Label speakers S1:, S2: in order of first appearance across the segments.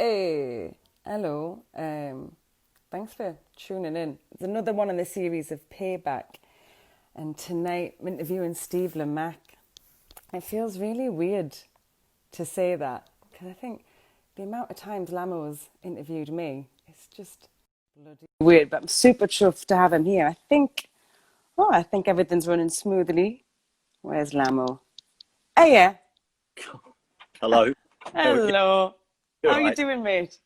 S1: Hey, hello. Thanks for tuning in. It's another one in the series of Payback. And tonight I'm interviewing Steve Lamacq. It feels really weird to say that because I think the amount of times Lamo's interviewed me, it's just bloody weird. But I'm super chuffed to have him here. I think everything's running smoothly. Where's Lamo? Oh, yeah.
S2: Hello. How are you?
S1: Hello.
S2: You
S1: How
S2: all
S1: you
S2: right?
S1: doing, mate?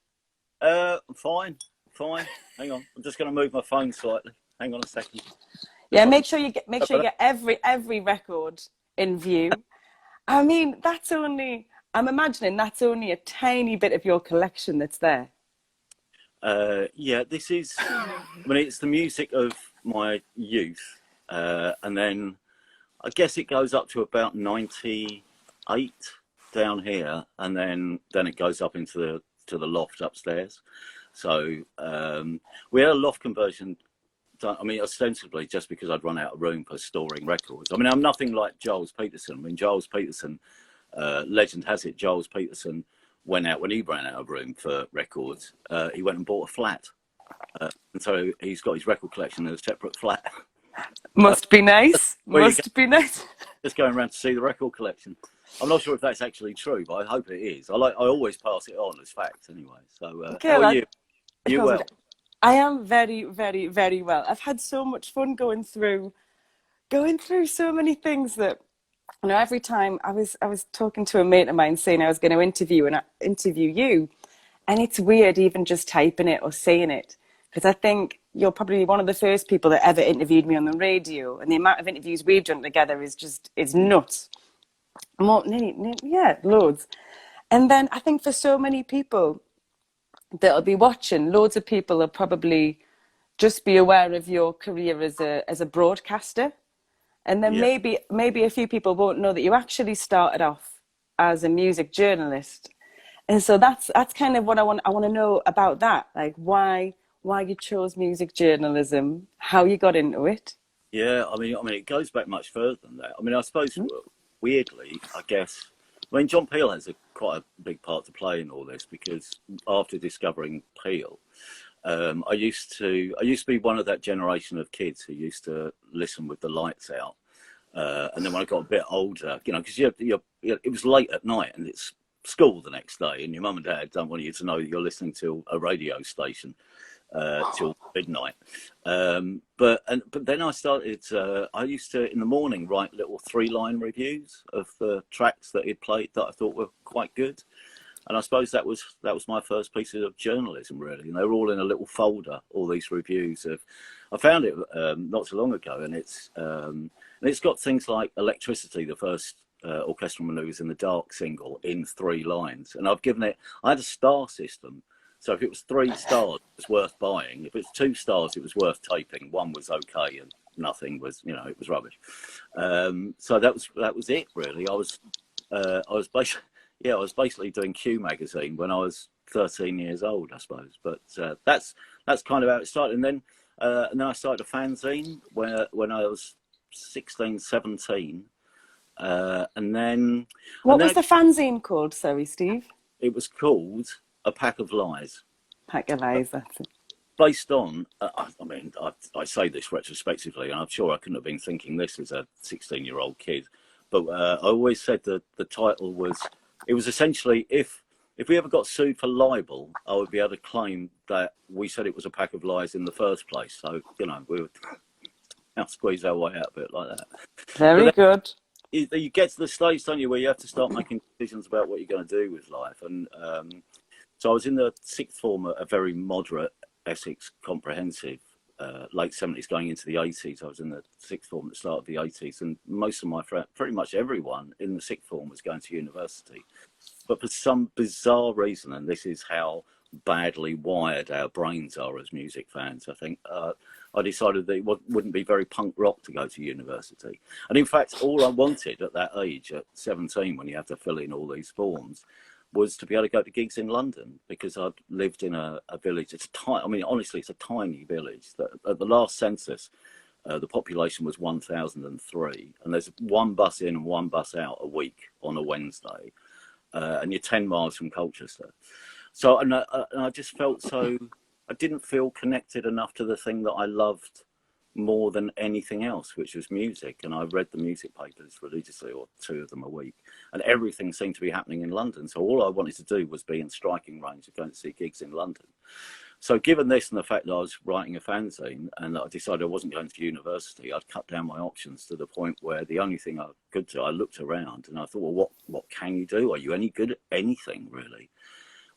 S2: I'm fine. Fine. Hang on. I'm just going to move my phone slightly. Hang on a second.
S1: Yeah,
S2: If I can.
S1: make sure you get every record in view. I mean, I'm imagining that's only a tiny bit of your collection that's there.
S2: Yeah, this is. I mean, it's the music of my youth, and then I guess it goes up to about 98 down here, and then it goes up into the loft upstairs. So we had a loft conversion done. I mean, ostensibly just because I'd run out of room for storing records. I mean, I'm nothing like Giles Peterson. I mean, Giles Peterson, legend has it, Giles Peterson went out when he ran out of room for records. He went and bought a flat, and so he's got his record collection in a separate flat.
S1: Must be nice.
S2: Where you go,
S1: Must be nice.
S2: just going around to see the record collection. I'm not sure if that's actually true, but I hope it is. I always pass it on as fact anyway. So
S1: Okay,
S2: how are you?
S1: it
S2: You
S1: feels
S2: well?
S1: good. I am very well. I've had so much fun going through so many things that every time I was talking to a mate of mine saying I was going to interview you, and it's weird even just typing it or saying it because I think you're probably one of the first people that ever interviewed me on the radio, and the amount of interviews we've done together is nuts. More, yeah, loads. And then I think for so many people that'll be watching, loads of people will probably just be aware of your career as a broadcaster. And then
S2: Yeah.
S1: maybe a few people won't know that you actually started off as a music journalist. And so that's kind of what I want to know about that. Like why you chose music journalism, how you got into it.
S2: Yeah, I mean, it goes back much further than that. I mean, I suppose weirdly, I guess. I mean, John Peel has quite a big part to play in all this because after discovering Peel, I used to be one of that generation of kids who used to listen with the lights out. And then when I got a bit older, because it was late at night and it's school the next day, and your mum and dad don't want you to know that you're listening to a radio station till midnight. But then I started. I used to in the morning write little 3-line reviews of the tracks that he'd played that I thought were quite good. And I suppose that was my first piece of journalism, really. And they were all in a little folder. All these reviews of, I found it not so long ago, and it's got things like Electricity, the first orchestral manoeuvres in the dark single, in 3 lines. And I've given it. I had a star system, so if it was 3 stars, it was worth buying. If it's 2 stars, it was worth taping. One was okay, and nothing was, it was rubbish. So that was it, really. I was basically. Yeah, I was basically doing Q magazine when I was 13 years old, I suppose. But that's kind of how it started. And then I started a fanzine when I was 16, 17. And then
S1: What
S2: and then
S1: was the fanzine called? Sorry, Steve.
S2: it was called A Pack of Lies,
S1: Pack of Lies. That's it.
S2: based on. I mean, I say this retrospectively, and I'm sure I couldn't have been thinking this as a 16-year-old kid. But I always said that the title was. It was essentially if we ever got sued for libel, I would be able to claim that we said it was a pack of lies in the first place. So we would squeeze our way out of it like that. But
S1: Very
S2: then
S1: good.
S2: you get to the stage, don't you, where you have to start making decisions about what you're going to do with life. And so I was in the sixth form at a very moderate Essex comprehensive. Late 70s going into the 80s. I was in the sixth form at the start of the 80s, and most of my friends, pretty much everyone in the sixth form, was going to university. But for some bizarre reason, and this is how badly wired our brains are as music fans, I think, I decided that it wouldn't be very punk rock to go to university. And in fact, all I wanted at that age, at 17, when you have to fill in all these forms, was to be able to go to gigs in London, because I'd lived in a village. It's tiny. I mean, honestly, it's a tiny village. At the last census, the population was 1,003, and there's one bus in and one bus out a week on a Wednesday, and you're 10 miles from Colchester. So, and I just felt so, I didn't feel connected enough to the thing that I loved more than anything else, which was music. And I read the music papers religiously, or two of them a week, and everything seemed to be happening in London. So all I wanted to do was be in striking range of going to see gigs in London. So given this and the fact that I was writing a fanzine and that I decided I wasn't going to university, I'd cut down my options to the point where the only thing I could do, I looked around and I thought, well, what can you do? Are you any good at anything, really?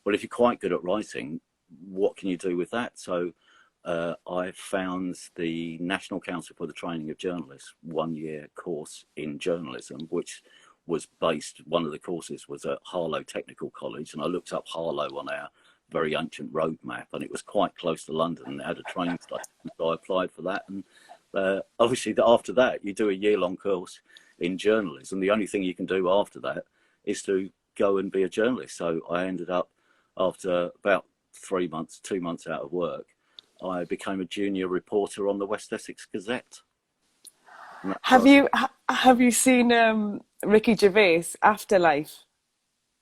S2: Well, if you're quite good at writing, what can you do with that? So I found the National Council for the Training of Journalists 1-year course in journalism, which was based, one of the courses was at Harlow Technical College, and I looked up Harlow on our very ancient road map, and it was quite close to London and it had a train station. So I applied for that, and obviously after that you do a year-long course in journalism. The only thing you can do after that is to go and be a journalist. So I ended up, after about 3 months, 2 months out of work, I became a junior reporter on the West Essex Gazette.
S1: Have you seen Ricky Gervais Afterlife,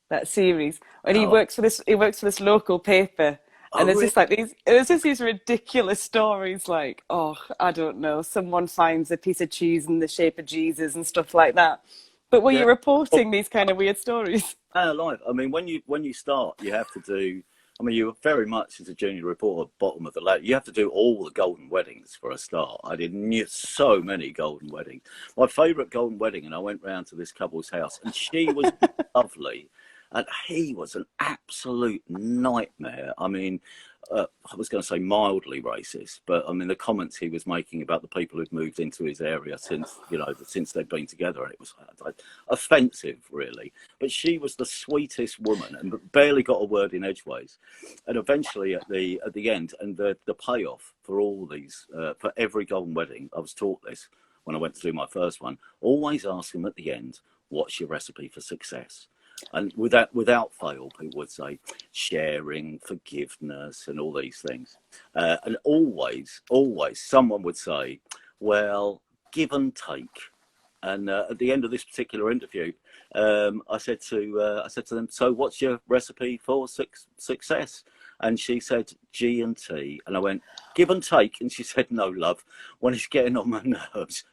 S1: that series? And
S2: No.
S1: he works for this local paper,
S2: Oh,
S1: and there's
S2: really?
S1: just like these ridiculous stories, like, oh, I don't know, someone finds a piece of cheese in the shape of Jesus and stuff like that. But were
S2: Yeah.
S1: you reporting these kind of weird stories?
S2: Life. I mean, when you start, you have to do. I mean, you're very much as a junior reporter, bottom of the ladder. You have to do all the golden weddings for a start. I did so many golden weddings. My favourite golden wedding, and I went round to this couple's house, and she was lovely, and he was an absolute nightmare. I mean, I was going to say mildly racist, but I mean the comments he was making about the people who'd moved into his area since they'd been together, and it was offensive, really. But she was the sweetest woman and barely got a word in edgeways. And eventually, at the end, and the payoff for all these, for every golden wedding, I was taught this when I went to do my first one. Always ask them at the end, "What's your recipe for success?" And without fail, people would say sharing, forgiveness, and all these things. And always someone would say, well, give and take. And at the end of this particular interview, I said to them, so what's your recipe for success? And she said, G and T. And I went, give and take. And she said, no, love, when it's getting on my nerves.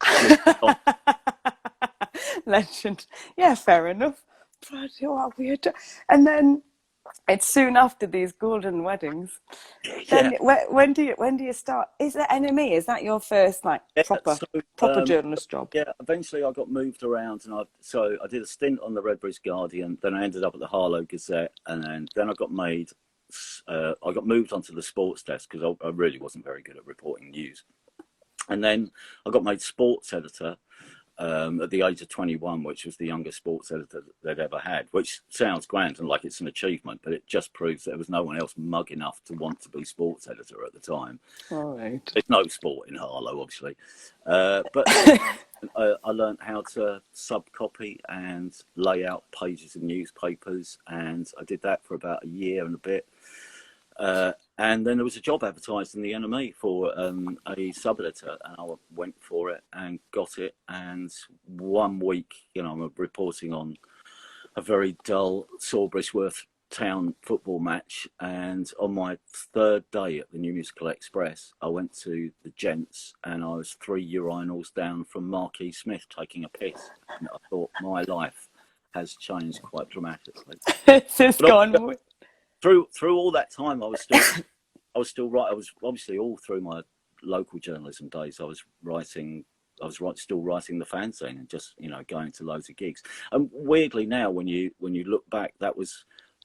S1: Legend. Yeah, fair enough. Bloody what weird. And then it's soon after these golden weddings.
S2: Yeah.
S1: Then when do you start? Is it NME? Is that your first like
S2: Yeah,
S1: proper journalist job?
S2: yeah, eventually I got moved around, and I did a stint on the Redbridge Guardian. Then I ended up at the Harlow Gazette, and then I got moved onto the sports desk because I really wasn't very good at reporting news. And then I got made sports editor at the age of 21, which was the youngest sports editor they'd ever had, which sounds grand and like it's an achievement, but it just proves there was no one else mug enough to want to be sports editor at the time.
S1: All right.
S2: There's no sport in Harlow, obviously. But I learned how to sub-copy and lay out pages of newspapers, and I did that for about a year and a bit. And then there was a job advertised in the NME for a sub-editor, and I went for it and got it. And 1 week, I'm reporting on a very dull Sawbridgeworth Town football match, and on my third day at the New Musical Express, I went to the gents, and I was 3 urinals down from Marquis Smith taking a piss, and I thought my life has changed quite dramatically.
S1: It's just gone.
S2: Through all that time, I was still right. I was obviously all through my local journalism days. I was still writing the fanzine and just going to loads of gigs. And weirdly now, when you look back, the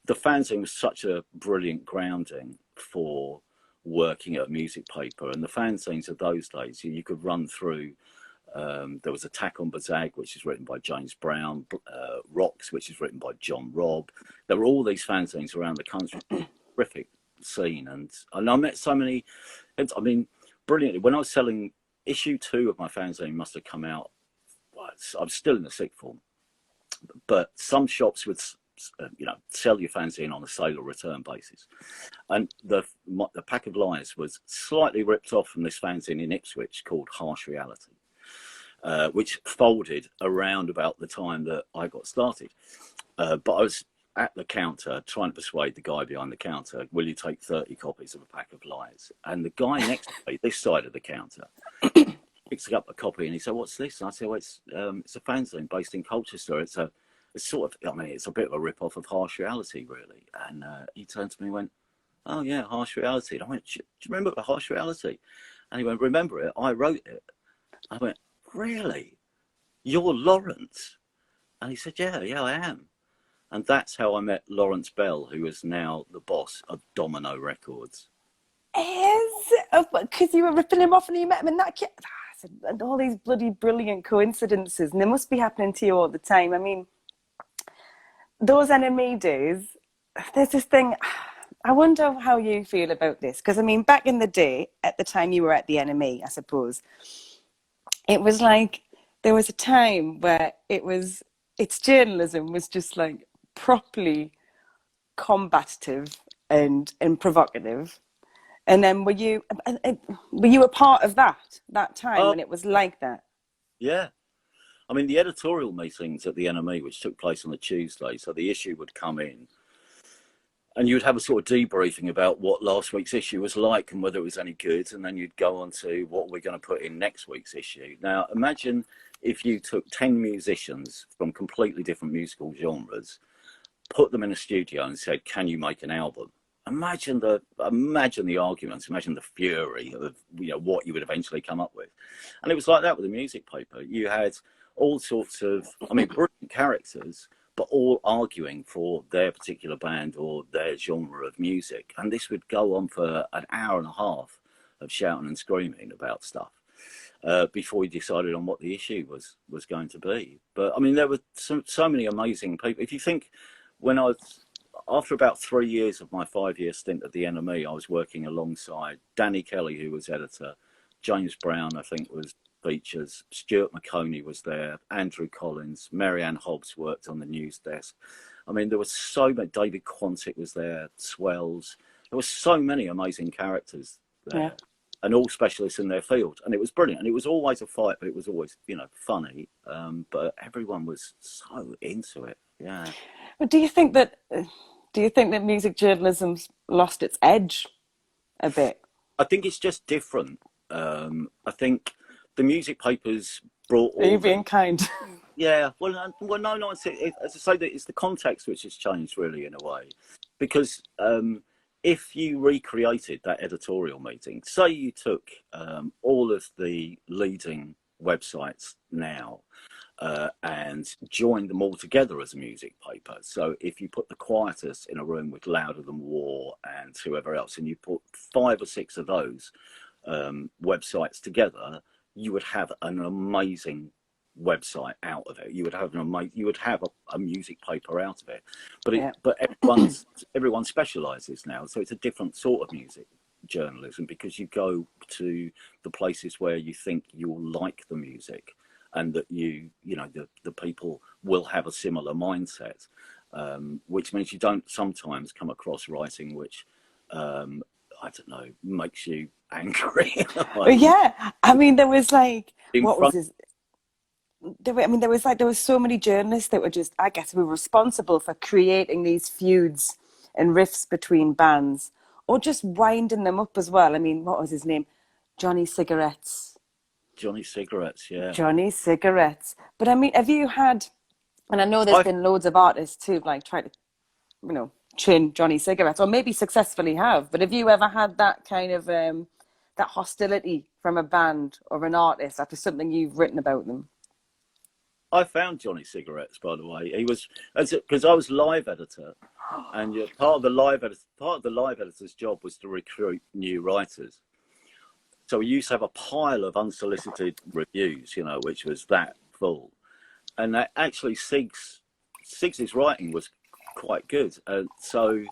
S2: fanzine was such a brilliant grounding for working at a music paper. And the fanzines of those days, you could run through. There was Attack on Bazag, which is written by James Brown, Rocks, which is written by John Robb. There were all these fanzines around the country, terrific scene, and I met so many. I mean, brilliantly. When I was selling issue 2 of my fanzine, must have come out. I'm still in the sixth form, but some shops would, sell your fanzine on a sale or return basis, and the Pack of Lies was slightly ripped off from this fanzine in Ipswich called Harsh Reality. Which folded around about the time that I got started. But I was at the counter trying to persuade the guy behind the counter, will you take 30 copies of a pack of lights? And the guy next to me, this side of the counter, picks up a copy and he said, what's this? And I said, well, it's a fanzine based in Colchester. It's sort of, I mean, it's a bit of a rip-off of Harsh Reality, really. And he turned to me and went, oh, yeah, Harsh Reality. And I went, do you remember the Harsh Reality? And he went, remember it? I wrote it. I went, really? You're Lawrence? And he said, yeah, I am. And that's how I met Lawrence Bell, who is now the boss of Domino Records.
S1: Because you were ripping him off and you met him in that kit. And all these bloody brilliant coincidences, and they must be happening to you all the time. I mean, those NME days, there's this thing, I wonder how you feel about this. Because, I mean, back in the day, at the time you were at the NME, I suppose, it was like there was a time where its journalism was just like properly combative and provocative. And then were you a part of that time when it was like that?
S2: Yeah. I mean, the editorial meetings at the NME, which took place on a Tuesday, so the issue would come in and you'd have a sort of debriefing about what last week's issue was like and whether it was any good, and then you'd go on to what we're going to put in next week's issue. Now, imagine if you took 10 musicians from completely different musical genres, put them in a studio and said, can you make an album? Imagine the arguments, imagine the fury of what you would eventually come up with. And it was like that with the music paper. You had all sorts of, brilliant characters, but all arguing for their particular band or their genre of music. And this would go on for an hour and a half of shouting and screaming about stuff before we decided on what the issue was going to be. But I mean, there were so many amazing people. If you think, after about 3 years of my 5-year stint at the NME, I was working alongside Danny Kelly, who was editor, James Brown, I think, was features, Stuart McConey was there, Andrew Collins, Marianne Hobbs worked on the news desk. I mean, there was so many, David Quantick was there, Swells. There were so many amazing characters there. Yeah. And all specialists in their field. And it was brilliant. And it was always a fight, but it was always, funny. But everyone was so into it. Yeah.
S1: But do you think that music journalism's lost its edge a bit?
S2: I think it's just different. I think the music papers brought all...
S1: Are you being kind?
S2: Yeah. Well, no. As I say, it's the context which has changed, really, in a way. Because if you recreated that editorial meeting, say you took all of the leading websites now and joined them all together as a music paper. So if you put the Quietest in a room with Louder Than War and whoever else, and you put 5 or 6 of those websites together, you would have an amazing website out of it. You would have a music paper out of it. But everyone specialises now, so it's a different sort of music journalism, because you go to the places where you think you'll like the music, and that the people will have a similar mindset, which means you don't sometimes come across writing which I don't know, makes you angry.
S1: Yeah, I mean, there was like, there was so many journalists that were just, I guess, were responsible for creating these feuds and rifts between bands, or just winding them up as well. I mean, what was his name? Johnny Cigarettes.
S2: Johnny Cigarettes, yeah.
S1: Johnny Cigarettes. But I mean, have you had, and I know there's been loads of artists who've like tried to, chin Johnny Cigarettes, or maybe successfully have, but have you ever had that kind of, that hostility from a band or an artist after something you've written about them?
S2: I found Johnny Cigarettes, by the way. He was, because I was live editor, and part of the live editor's job was to recruit new writers. So we used to have a pile of unsolicited reviews, which was that full. And that actually Sig's writing was quite good. So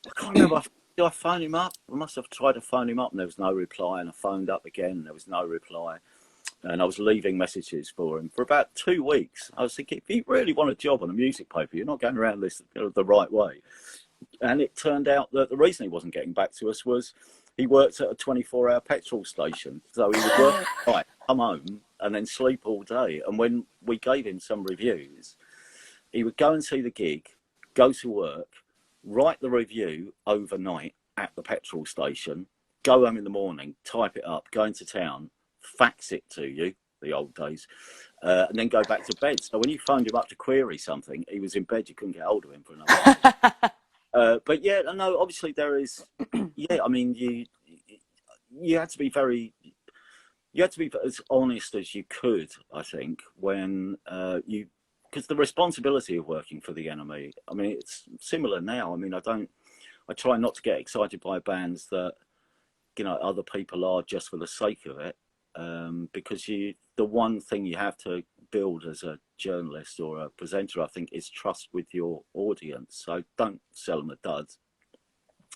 S2: I can't remember, did I phone him up? I must have tried to phone him up and there was no reply. And I phoned up again and there was no reply. And I was leaving messages for him for about 2 weeks. I was thinking, if you really want a job on a music paper, you're not going around this the right way. And it turned out that the reason he wasn't getting back to us was he worked at a 24-hour petrol station. So he would work at night, come home, and then sleep all day. And when we gave him some reviews, he would go and see the gig, go to work, write the review overnight at the petrol station, go home in the morning, type it up, go into town, fax it to you, the old days, and then go back to bed. So when you phoned him up to query something, he was in bed, you couldn't get hold of him for another day. But yeah, no, obviously there is, yeah, I mean, you had to be as honest as you could, I think, when because the responsibility of working for the enemy, I mean, it's similar now. I mean, I try not to get excited by bands that, other people are just for the sake of it. Because the one thing you have to build as a journalist or a presenter, I think, is trust with your audience. So don't sell them a dud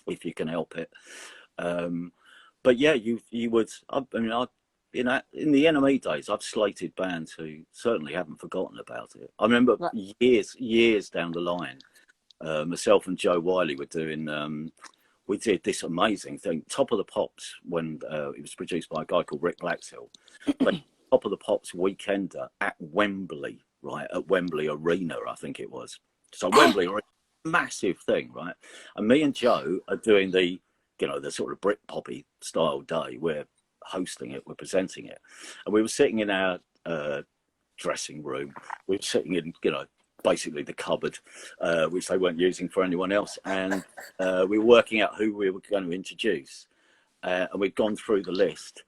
S2: if you can help it. But yeah, you would. I mean, in the NME days, I've slated bands who certainly haven't forgotten about it. I remember years down the line, myself and Joe Wiley were doing. We did this amazing thing, Top of the Pops, when it was produced by a guy called Rick Blackshill. Top of the Pops Weekender at Wembley, right? At Wembley Arena, I think it was. So Wembley Arena, massive thing, right? And me and Joe are doing the sort of Britpoppy style day. We're hosting it, we're presenting it. And we were sitting in our dressing room. We were sitting in, basically the cupboard, which they weren't using for anyone else. And we were working out who we were going to introduce. And we'd gone through the list.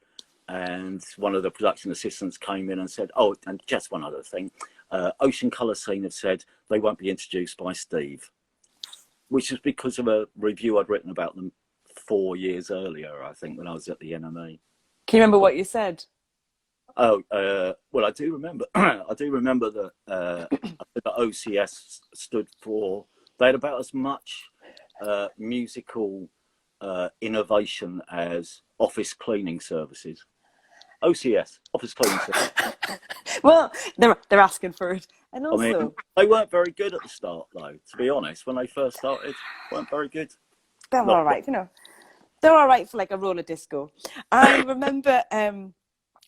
S2: And one of the production assistants came in and said, oh, and just one other thing. Ocean Colour Scene have said they won't be introduced by Steve, which is because of a review I'd written about them 4 years earlier, I think, when I was at the NME.
S1: Can you remember what you said?
S2: Oh, well, I do remember. I do remember that the OCS stood for. They had about as much musical innovation as office cleaning services. OCS, office cleaning services.
S1: Well, they're asking for it, and also
S2: I mean, they weren't very good at the start, though. To be honest, when they first started, weren't very good.
S1: they're all right. They're all right for like a roller disco. I remember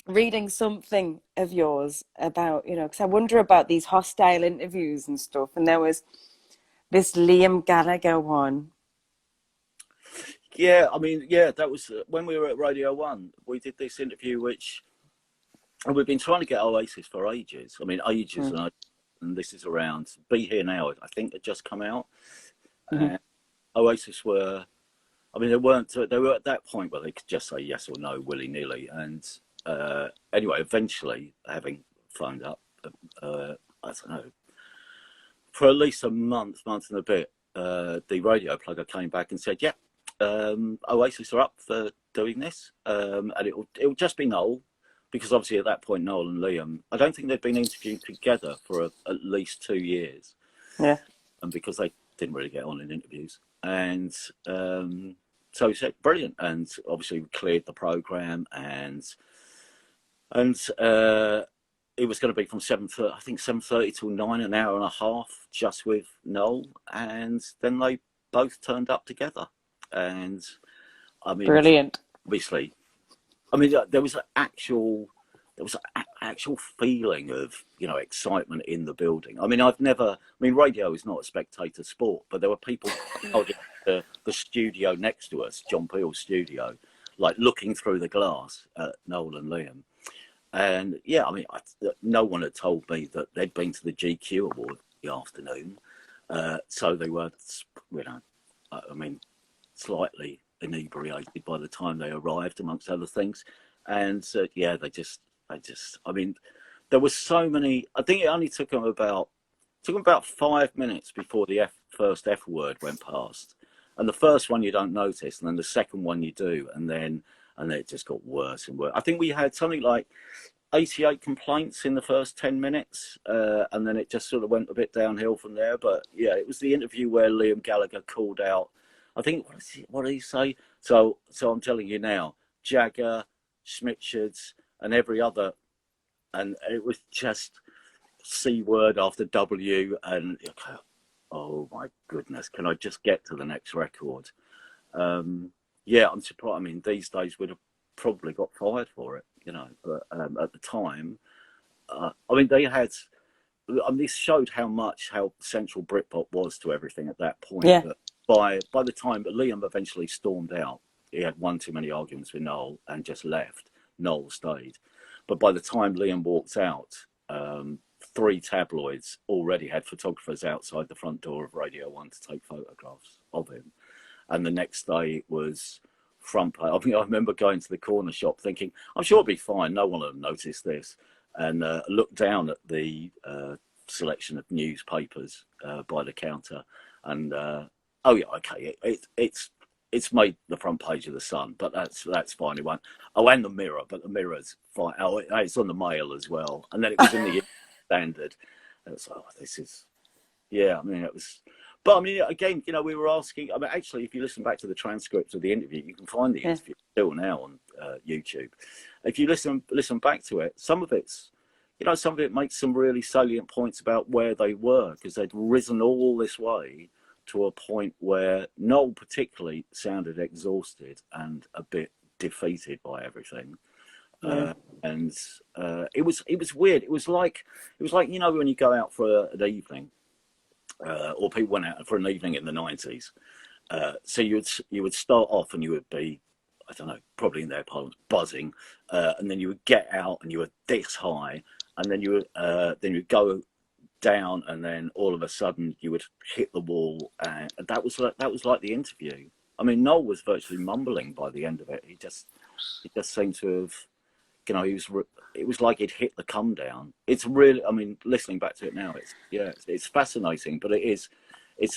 S1: reading something of yours about, because I wonder about these hostile interviews and stuff. And there was this Liam Gallagher one.
S2: Yeah, I mean, yeah, that was when we were at Radio 1. We did this interview, and we've been trying to get Oasis for ages. I mean, ages, and this is around Be Here Now, I think, had just come out. And Oasis were, I mean, they were at that point where they could just say yes or no willy-nilly. And anyway, eventually, having phoned up, I don't know, for at least a month and a bit, the radio plugger came back and said, yeah, Oasis are up for doing this. And it'll just be Noel, because obviously at that point, Noel and Liam, I don't think they'd been interviewed together for at least 2 years.
S1: Yeah.
S2: And because they didn't really get on in interviews. And so he said, brilliant. And obviously we cleared the programme, and it was going to be from 7:30, I think 7:30 till 9, an hour and a half, just with Noel. And then they both turned up together. And I mean,
S1: brilliant.
S2: Obviously, I mean, there was an actual feeling of, excitement in the building. I mean, radio is not a spectator sport, but there were people holding the studio next to us, John Peel's studio, like looking through the glass at Noel and Liam. And yeah, I mean, no one had told me that they'd been to the GQ award the afternoon. So they were, I mean, slightly inebriated by the time they arrived, amongst other things. And yeah, they just, I mean, there were so many. I think it only took them about 5 minutes before the first F word went past. And the first one you don't notice, and then the second one you do, and then it just got worse and worse. I think we had something like 88 complaints in the first 10 minutes, and then it just sort of went a bit downhill from there. But yeah, it was the interview where Liam Gallagher called out, I think, what did he say? So I'm telling you now, Jagger, Schmitchards, and every other, and it was just C word after W, and oh my goodness, can I just get to the next record? Yeah, I'm surprised. I mean, these days we'd have probably got fired for it, but at the time, I mean, they had I mean, this showed how central Britpop was to everything at that point.
S1: Yeah.
S2: That by the time that Liam eventually stormed out, he had one too many arguments with Noel and just left. Noel stayed, but by the time Liam walked out, 3 tabloids already had photographers outside the front door of Radio 1 to take photographs of him. And the next day it was front page. I mean, I remember going to the corner shop thinking, I'm sure it'll be fine. No one will notice this. And looked down at the selection of newspapers by the counter. And, oh, yeah, okay, it's made the front page of the Sun, but that's fine. It won't. Oh, and the Mirror, but the Mirror's fine. Oh, it's on the Mail as well. And then it was in the Standard. And it's oh, this is, yeah, I mean, it was. But I mean, again, we were asking. I mean, actually, if you listen back to the transcript of the interview, you can find the interview still now on YouTube. If you listen back to it, some of it makes some really salient points about where they were, because they'd risen all this way to a point where Noel particularly sounded exhausted and a bit defeated by everything.
S1: Yeah.
S2: And it was weird. It was like when you go out for an evening. Or people went out for an evening in the 90s. So you would start off and you would be, I don't know, probably in their parlance, buzzing, and then you would get out and you were this high, and then you would go down, and then all of a sudden you would hit the wall, and that was like the interview. I mean, Noel was virtually mumbling by the end of it. He just seemed to have, it was like he'd hit the come down. It's really, I mean, listening back to it now, it's fascinating, but it's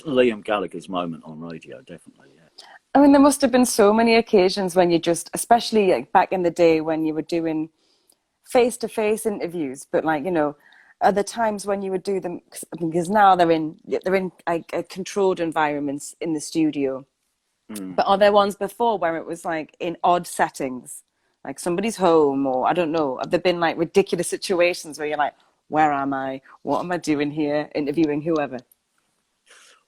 S2: Liam Gallagher's moment on radio, definitely. Yeah.
S1: I mean, there must have been so many occasions when you just, especially like back in the day when you were doing face-to-face interviews, but like, other times when you would do them, because now they're in like controlled environments in the studio. But are there ones before where it was like in odd settings? Like somebody's home, or I don't know, have there been like ridiculous situations where you're like, where am I? What am I doing here? Interviewing whoever.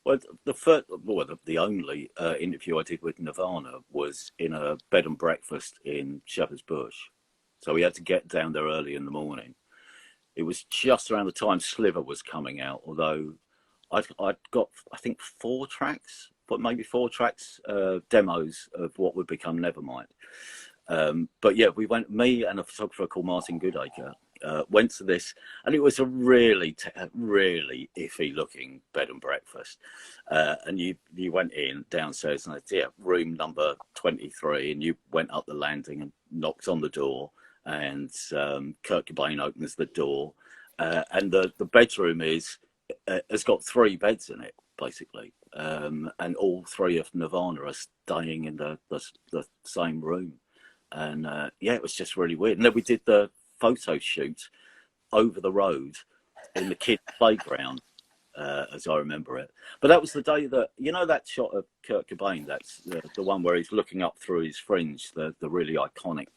S2: Well, the only interview I did with Nirvana was in a bed and breakfast in Shepherd's Bush. So we had to get down there early in the morning. It was just around the time Sliver was coming out, although I'd got, I think, 4 tracks, but maybe 4 tracks, demos of what would become Nevermind. But yeah, we went, me and a photographer called Martin Goodacre, went to this, and it was a really iffy looking bed and breakfast. And you went in downstairs, and room number 23, and you went up the landing and knocked on the door, and Kurt Cobain opens the door, and the bedroom has got 3 beds in it, basically, and all 3 of Nirvana are staying in the same room. And it was just really weird. And then we did the photo shoot over the road in the kids' playground, as I remember it. But that was the day that, that shot of Kurt Cobain, that's the one where he's looking up through his fringe, the really iconic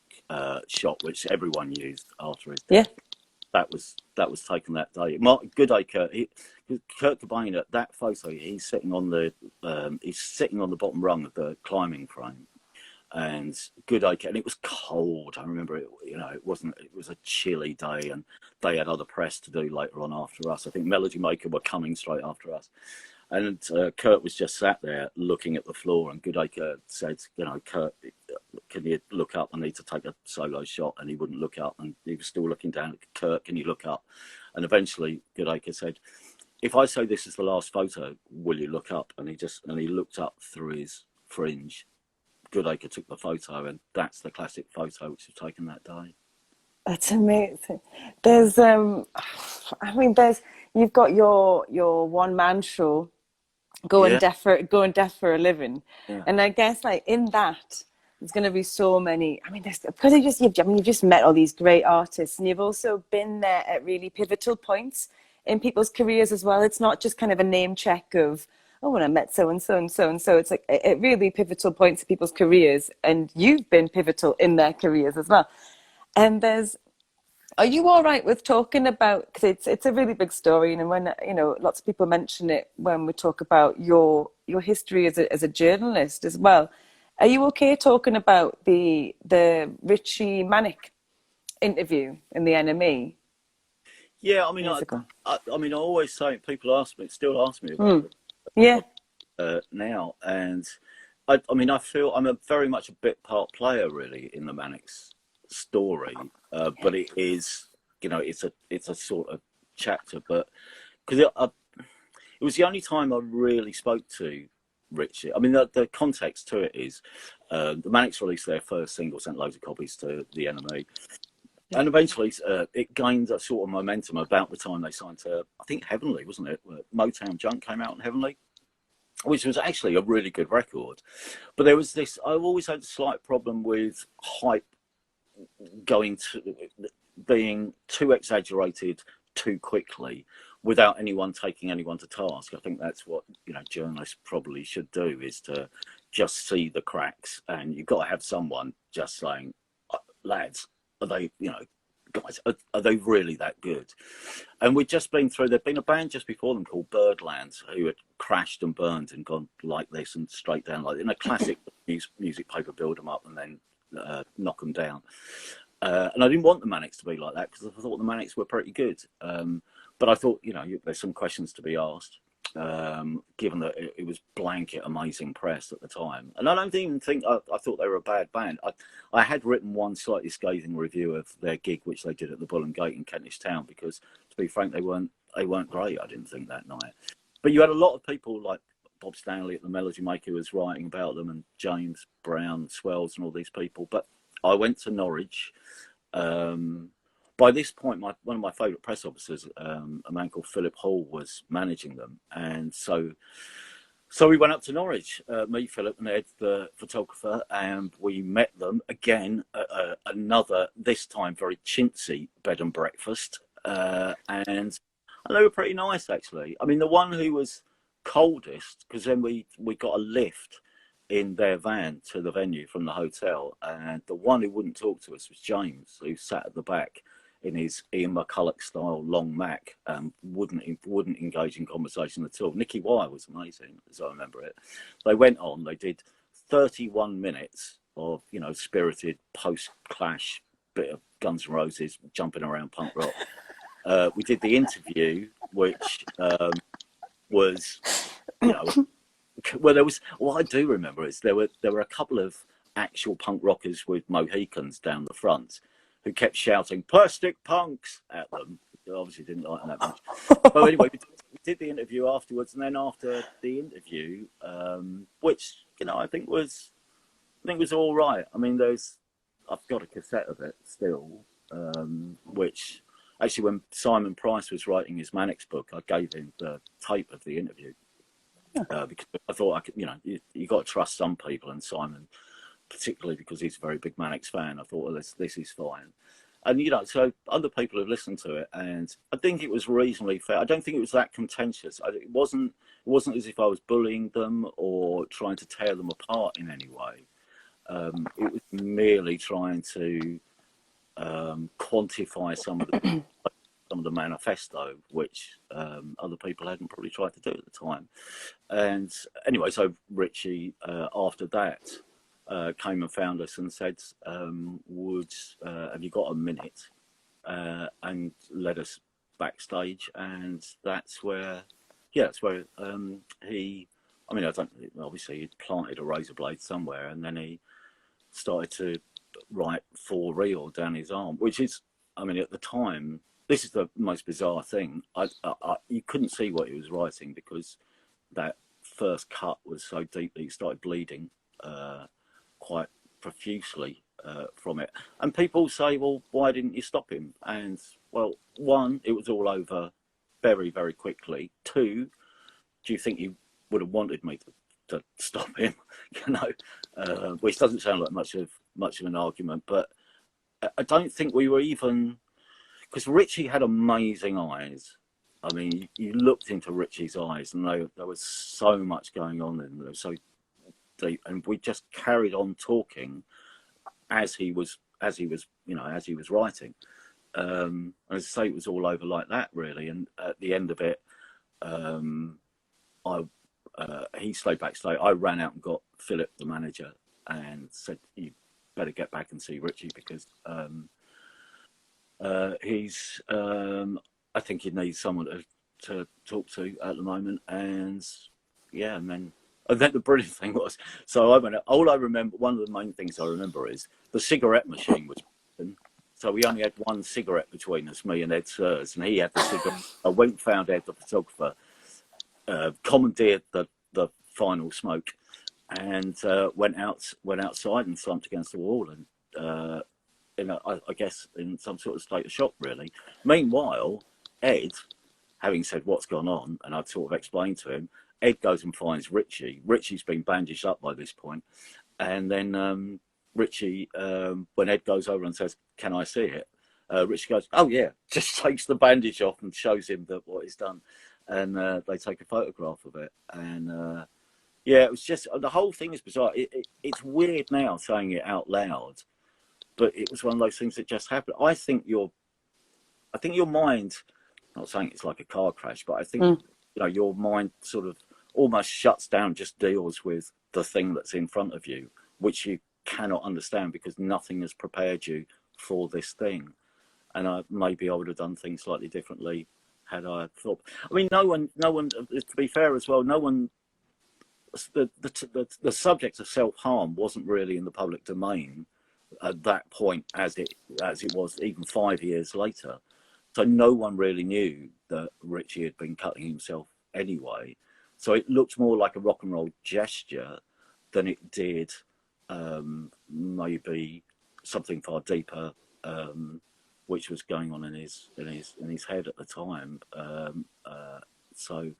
S2: shot, which everyone used after his death. Yeah. That was taken that day. Mark Goodacre, Kurt Cobain, at that photo, he's sitting on the bottom rung of the climbing frame. And Goodacre, and it was cold. I remember it. It was a chilly day, and they had other press to do later on after us. I think Melody Maker were coming straight after us, and Kurt was just sat there looking at the floor. And Goodacre said, Kurt, can you look up? I need to take a solo shot. And he wouldn't look up, and he was still looking down at Kurt. Can you look up? And eventually Goodacre said, if I say this is the last photo, will you look up? And he looked up through his fringe. Goodacre took the photo, and that's the classic photo which was taken that day.
S1: That's amazing. There's, you've got your one-man show, going deaf for a living, and I guess like in that, there's going to be so many. I mean, because you've just met all these great artists, and you've also been there at really pivotal points in people's careers as well. It's not just kind of a name check of, oh, when I met so and so and so and so. It's like at really pivotal points in people's careers, and you've been pivotal in their careers as well. And are you all right with talking about, because it's a really big story, and when lots of people mention it when we talk about your history as a journalist as well. Are you okay talking about the Richie Manics interview in the NME?
S2: Yeah, I mean,
S1: years ago.
S2: I mean, I always say, people ask me, still ask me about
S1: Mm. Yeah.
S2: now, and I mean, I feel I'm a very much a bit part player really in the Manics story, but it is, it's a sort of chapter, but because it was the only time I really spoke to Richie. I mean, the context to it is the Manics released their first single, sent loads of copies to the enemy,
S1: Yeah.
S2: and eventually it gained a sort of momentum about the time they signed to, I think, Heavenly, wasn't it? Motown Junk came out on Heavenly, which was actually a really good record. But there was this, I've always had a slight problem with hype going to being too exaggerated too quickly without anyone taking anyone to task. I think that's what journalists probably should do, is to just see the cracks, and you've got to have someone just saying, lads, are they, guys, are they really that good? And we'd just been through, there'd been a band just before them called Birdlands who had crashed and burned and gone like this and straight down, like in a classic music paper, build them up and then knock them down. And I didn't want the Manics to be like that, because I thought the Manics were pretty good. But I thought, there's some questions to be asked, given that it was blanket amazing press at the time. And I don't even think I thought they were a bad band. I had written one slightly scathing review of their gig, which they did at the Bull and Gate in Kentish Town, because, to be frank, they weren't great, I didn't think, that night. But you had a lot of people like Bob Stanley at the Melody Maker was writing about them, and James Brown, Swells, and all these people. But I went to Norwich. By this point, one of my favourite press officers, a man called Philip Hall, was managing them, and so we went up to Norwich, me, Philip, and Ed, the photographer, and we met them again at another, this time very chintzy bed and breakfast, and they were pretty nice, actually. I mean, the one who was coldest, because then we got a lift in their van to the venue from the hotel, and the one who wouldn't talk to us was James, who sat at the back in his Ian McCulloch style long Mac, wouldn't engage in conversation at all. Nicky Wire was amazing, as I remember it. They went on, they did 31 minutes of spirited post-Clash bit of Guns N' Roses jumping around punk rock. We did the interview, which was, well, there was. What I do remember is there were a couple of actual punk rockers with Mohicans down the front who kept shouting "plastic punks" at them. They obviously didn't like them that much. But anyway, we did the interview afterwards, and then after the interview, which I think was all right. I mean, I've got a cassette of it still, which actually, when Simon Price was writing his Manics book, I gave him the tape of the interview. Because I thought I could, you got to trust some people, and Simon, particularly because he's a very big Manics fan, I thought, well, this is fine. And so other people have listened to it, and I think it was reasonably fair. I don't think it was that contentious. It wasn't as if I was bullying them or trying to tear them apart in any way. It was merely trying to quantify some of the manifesto, which other people hadn't probably tried to do at the time. And anyway, so Richie, after that, came and found us and said, have you got a minute? And led us backstage, and that's where he, I mean, obviously he'd planted a razor blade somewhere, and then he started to write for real down his arm, which is, I mean, at the time, this is the most bizarre thing. You couldn't see what he was writing, because that first cut was so deeply, it started bleeding quite profusely from it. And people say, well, why didn't you stop him? And, well, one, it was all over very, very quickly. Two, do you think he would have wanted me to stop him? Which doesn't sound like much of an argument, but I don't think we were even, because Richie had amazing eyes. I mean, you looked into Richie's eyes, and there was so much going on in them, so deep, and we just carried on talking as he was writing. As I say, it was all over like that, really. And at the end of it, he stayed backstage. I ran out and got Philip, the manager, and said, "You better get back and see Richie, because he's I think you need someone to talk to at the moment, and yeah, and then the brilliant thing was, so I went. All I remember, one of the main things I remember is the cigarette machine was broken. So we only had one cigarette between us, me and Ed Sears, and he had the cigarette. I went and found Ed, the photographer, commandeered the final smoke, and went outside and slumped against the wall, and I guess in some sort of state of shock, really. Meanwhile, Ed, having said what's gone on, and I'd sort of explained to him, Ed goes and finds Richie. Richie's been bandaged up by this point, and then Richie, when Ed goes over and says, "Can I see it?" Richie goes, "Oh yeah," just takes the bandage off and shows him that what he's done, and they take a photograph of it, and yeah, it was just the whole thing is bizarre. It's weird now saying it out loud, but it was one of those things that just happened. I think your mind, not saying it's like a car crash, but I think your mind sort of almost shuts down, just deals with the thing that's in front of you, which you cannot understand because nothing has prepared you for this thing. And maybe I would have done things slightly differently had I thought. I mean, no one. To be fair as well, no one. The subject of self-harm wasn't really in the public domain at that point as it was even 5 years later. So no one really knew that Richie had been cutting himself anyway. So it looked more like a rock and roll gesture than it did maybe something far deeper, which was going on in his head at the time. So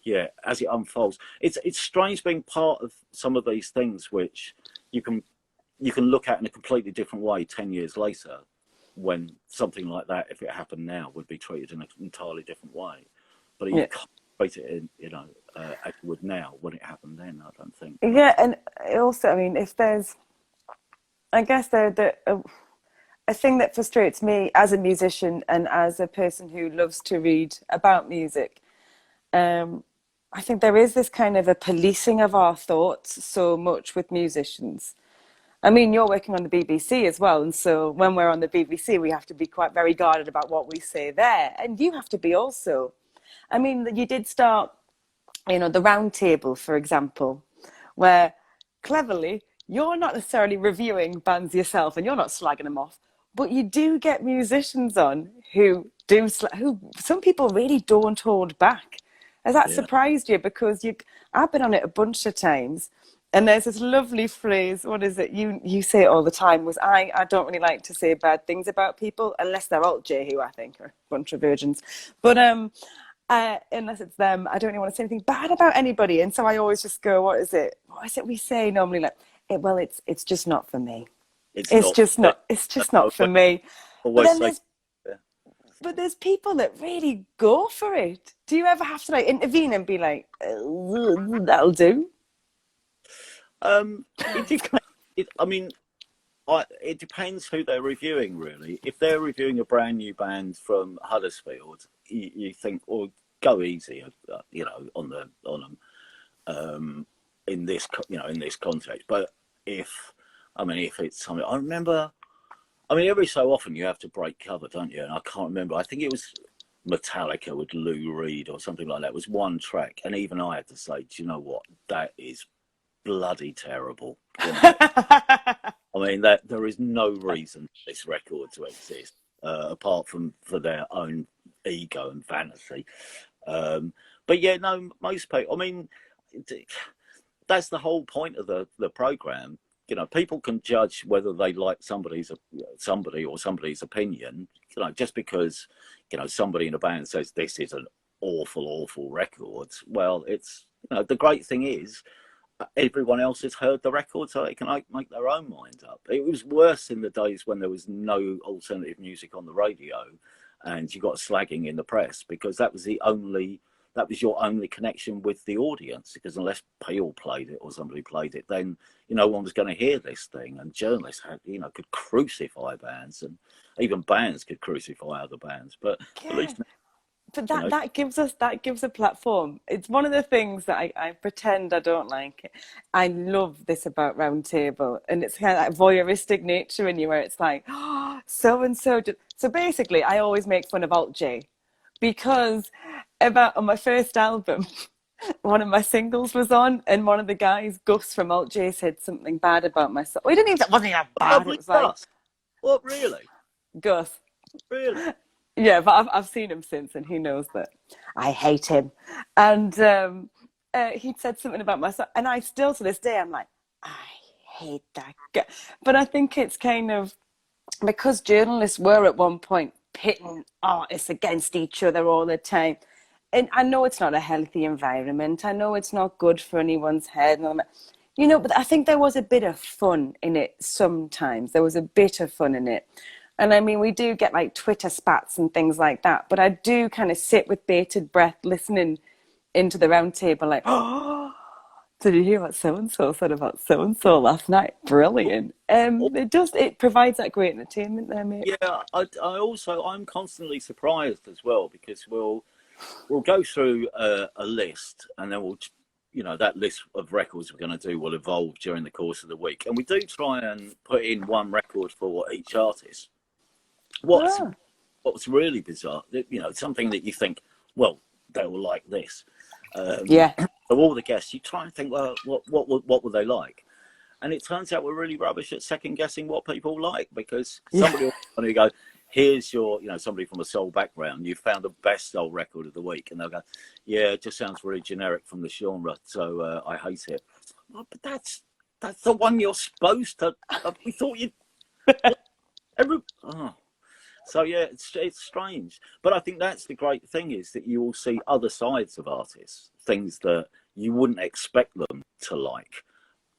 S2: yeah, as it unfolds, it's strange being part of some of these things which you can look at in a completely different way 10 years later, when something like that, if it happened now, would be treated in an entirely different way. But you can't treat it in, as you would now when it happened then, I don't think.
S1: Yeah, and also, I mean, if there's, I guess a thing that frustrates me as a musician and as a person who loves to read about music, I think there is this kind of a policing of our thoughts so much with musicians. I mean, you're working on the BBC as well, and so when we're on the BBC, we have to be quite very guarded about what we say there, and you have to be also. I mean, you did start, the round table, for example, where cleverly you're not necessarily reviewing bands yourself, and you're not slagging them off, but you do get musicians on who who some people really don't hold back. Has that
S2: Yeah,
S1: surprised you? Because I've been on it a bunch of times, and there's this lovely phrase. What is it? You say it all the time. Was I don't really like to say bad things about people unless they're Alt J, who I think are a bunch of virgins. But unless it's them, I don't really want to say anything bad about anybody. And so I always just go, what is it? What is it we say normally? Like, well, it's just not for me.
S2: it's
S1: It's
S2: not.
S1: just not. It's just not for me. But
S2: Always
S1: then
S2: say.
S1: there's people that really go for it. Do you ever have to like intervene and be like, that'll do?
S2: It depends. I mean, it depends who they're reviewing, really. If they're reviewing a brand new band from Huddersfield, you think, "Or go easy," on them, in this, in this context. But if it's something, I remember. I mean, every so often you have to break cover, don't you? And I can't remember. I think it was Metallica with Lou Reed or something like that. It was one track, and even I had to say, "Do you know what? That is bloody terrible." I mean, that there is no reason for this record to exist apart from for their own ego and vanity. But yeah, no, most people. I mean, that's the whole point of the program. People can judge whether they like somebody or somebody's opinion. Just because somebody in a band says this is an awful record. Well, it's the great thing is everyone else has heard the record, so they can make their own mind up. It was worse in the days when there was no alternative music on the radio, and you got slagging in the press because that was your only connection with the audience. Because unless Peel played it or somebody played it, then no one was going to hear this thing. And journalists could crucify bands, and even bands could crucify other bands. But at
S1: Yeah.
S2: least
S1: But
S2: you know,
S1: that gives a platform. It's one of the things that I pretend I don't like it. I love this about Roundtable, and it's kind of like voyeuristic nature in you, where it's like, oh, so and so. So basically, I always make fun of Alt J, because about on my first album, one of my singles was on, and one of the guys, Gus from Alt J, said something bad about my song. We didn't even, it wasn't even bad. It
S2: Lovely
S1: was like
S2: dust. What, really?
S1: Gus.
S2: Really?
S1: Yeah, but I've seen him since, and he knows that I hate him. And he'd said something about my song, and I still to this day I'm like, I hate that guy. But I think it's kind of because journalists were at one point pitting artists against each other all the time. And I know it's not a healthy environment. I know it's not good for anyone's head. And all that. You know, but I think there was a bit of fun in it sometimes. There was a bit of fun in it. And I mean, we do get like Twitter spats and things like that. But I do kind of sit with bated breath listening into the round table like, oh, did you hear what so-and-so said about so-and-so last night? Brilliant. It provides that great entertainment there, mate.
S2: Yeah, I'm constantly surprised as well because we'll go through a list and then that list of records we're going to do will evolve during the course of the week, and we do try and put in one record for each artist. What's really bizarre, something that you think, well, they will like this.
S1: Yeah.
S2: Of all the guests, you try and think, well, what would they like? And it turns out we're really rubbish at second guessing what people like, because somebody will go, here's your, somebody from a soul background, you found the best soul record of the week. And they'll go, yeah, it just sounds really generic from the genre, so I hate it. Well, but that's the one you're supposed to, we thought you'd, So yeah, it's strange. But I think that's the great thing, is that you will see other sides of artists, things that you wouldn't expect them to like,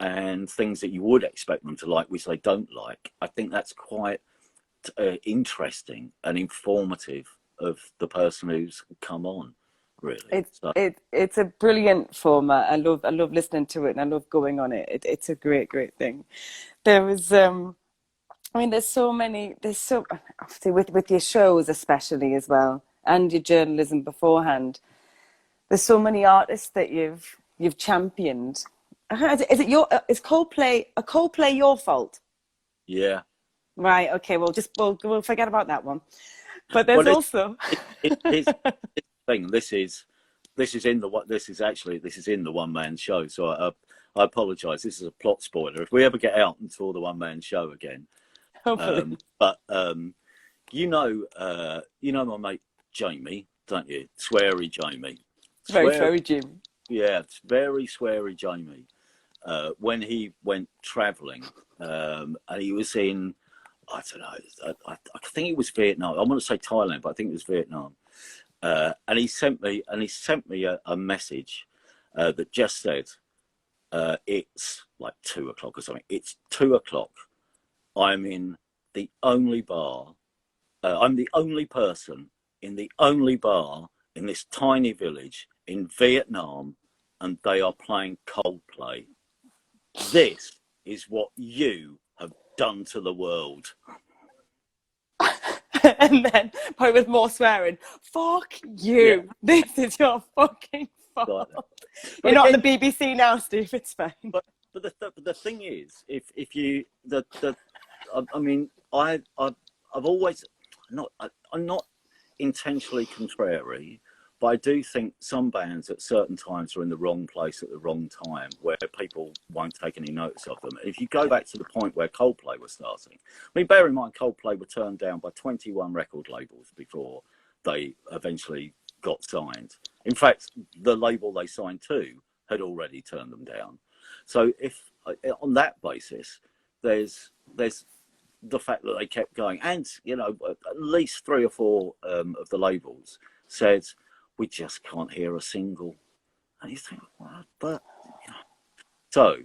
S2: and things that you would expect them to like, which they don't like. I think that's quite interesting and informative of the person who's come on, really.
S1: It's a brilliant format. I love listening to it, and I love going on it. It's a great thing. There was I mean, there's so obviously with your shows especially as well, and your journalism beforehand. There's so many artists that you've championed. Is Coldplay your fault?
S2: Yeah.
S1: Right. Okay. We'll forget about that one. But there's
S2: Well,
S1: also
S2: it's thing. This is in the one man show. So I apologise. This is a plot spoiler. If we ever get out and tour the one man show again,
S1: hopefully.
S2: but you know my mate Jamie, don't you? Sweary Jamie.
S1: Very Jimmy.
S2: Yeah, it's very sweary Jamie. When he went travelling, and he was in, I don't know, I think it was Vietnam. I want to say Thailand, but I think it was Vietnam. And he sent me a message that just said, it's like 2:00 or something. It's 2:00. I'm in the only bar. I'm the only person in the only bar in this tiny village in Vietnam, and they are playing Coldplay. This is what you have done to the world.
S1: And then probably with more swearing, fuck you. Yeah. This is your fucking fault. You're not on the BBC now, Steve. It's fine.
S2: But the thing is, if you I mean, I've always I'm not intentionally contrary, but I do think some bands at certain times are in the wrong place at the wrong time, where people won't take any notice of them. If you go back to the point where Coldplay was starting, I mean, bear in mind, Coldplay were turned down by 21 record labels before they eventually got signed. In fact, the label they signed to had already turned them down. So if on that basis, there's the fact that they kept going, and at least 3 or 4 of the labels said, we just can't hear a single. And you think, well, but so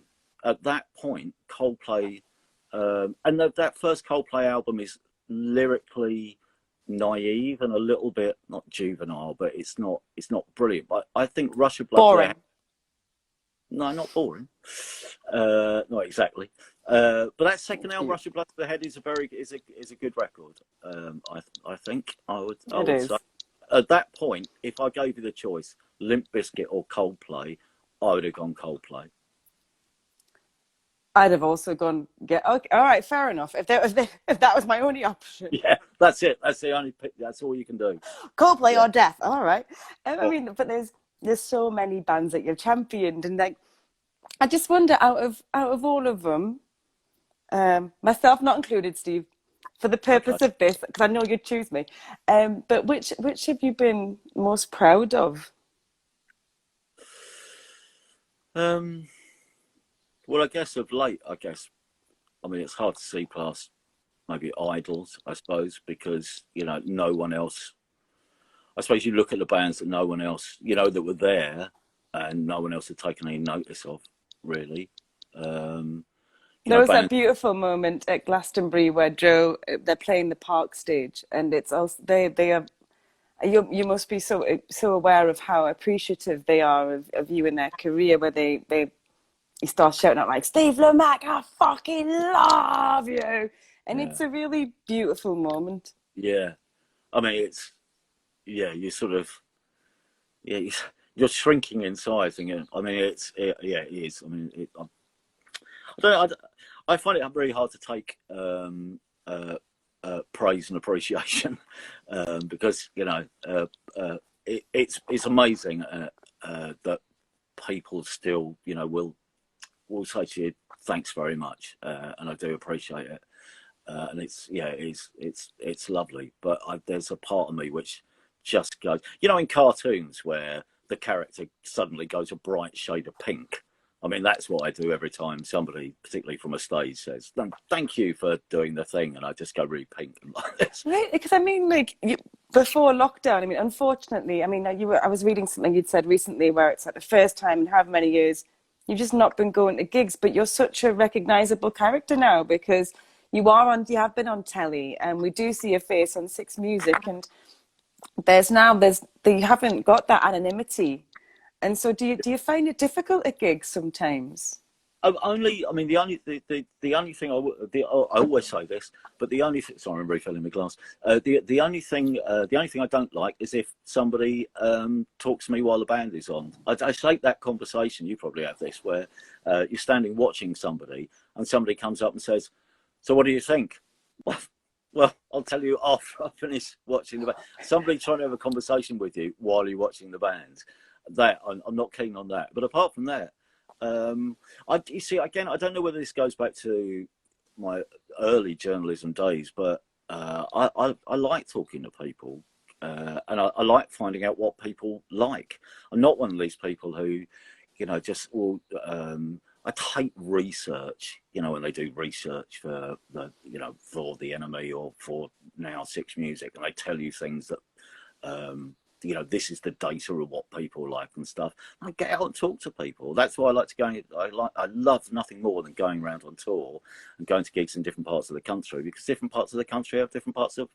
S2: at that point, Coldplay, and that first Coldplay album is lyrically naive and a little bit not juvenile, but it's not brilliant. But I think Rush of Blood.
S1: Boring.
S2: No, not boring. Not exactly. But that second album, Rush of Blood to the Head, is a good record. I think I would say. At that point, if I gave you the choice, Limp Bizkit or Coldplay, I would have gone Coldplay.
S1: I'd have also gone get okay. All right, fair enough. If that was my only option,
S2: Yeah, that's it. That's the only. That's all you can do.
S1: Coldplay
S2: Yeah.
S1: or death. All right. I
S2: Well,
S1: mean, but there's so many bands that you've championed, and like I just wonder out of all of them, myself not included, Steve, for the
S2: okay.
S1: purpose of this, because I know you'd choose me. But which have you been most proud of?
S2: Um. Well, I guess of late, I guess. I mean, it's hard to see past maybe idols, I suppose, because no one else. I suppose you look at the bands that no one else, that were there, and no one else had taken any notice of, really. Um,
S1: There was that
S2: bands.
S1: beautiful moment at Glastonbury where Joe they're playing the Park stage, and it's also they are. You must be so aware of how appreciative they are of you in their career, where they he starts shouting out like Steve Lamacq, I fucking love you, and
S2: Yeah,
S1: it's a really beautiful moment.
S2: yeah. I mean, it's yeah. You sort of yeah. You're shrinking inside, thinking. I mean, yeah, it is. I mean, I don't. I find it really hard to take praise and appreciation because it's amazing that people still will say to you thanks very much and I do appreciate it and it's lovely but there's a part of me which just goes in cartoons where the character suddenly goes a bright shade of pink. I mean, that's what I do every time somebody, particularly from a stage, says, "Thank you for doing the thing," and I just go really pink and like this.
S1: Right, because I mean, like before lockdown, I mean, unfortunately, I mean, I was reading something you'd said recently where it's like the first time in however many years you've just not been going to gigs, but you're such a recognizable character now because you have been on telly, and we do see your face on Six Music, and they haven't got that anonymity, and so do you find it difficult at gigs sometimes?
S2: I mean, the only thing I always say this, but the only thing, sorry, I'm refilling my glass. The only thing, I don't like is if somebody talks to me while the band is on. I hate that conversation. You probably have this where you're standing watching somebody, and somebody comes up and says, "So, what do you think?" Well, I'll tell you after I finish watching the band. Somebody trying to have a conversation with you while you're watching the band, that I'm not keen on that. But apart from that. You see, again, I don't know whether this goes back to my early journalism days, but I like talking to people, and I like finding out what people like. I'm not one of these people who, just all. I hate research. When they do research for for the enemy or for now Six Music, and they tell you things that this is the data of what people like and stuff. I get out and talk to people. That's why I like to go. I love nothing more than going around on tour and going to gigs in different parts of the country because different parts of the country have different parts of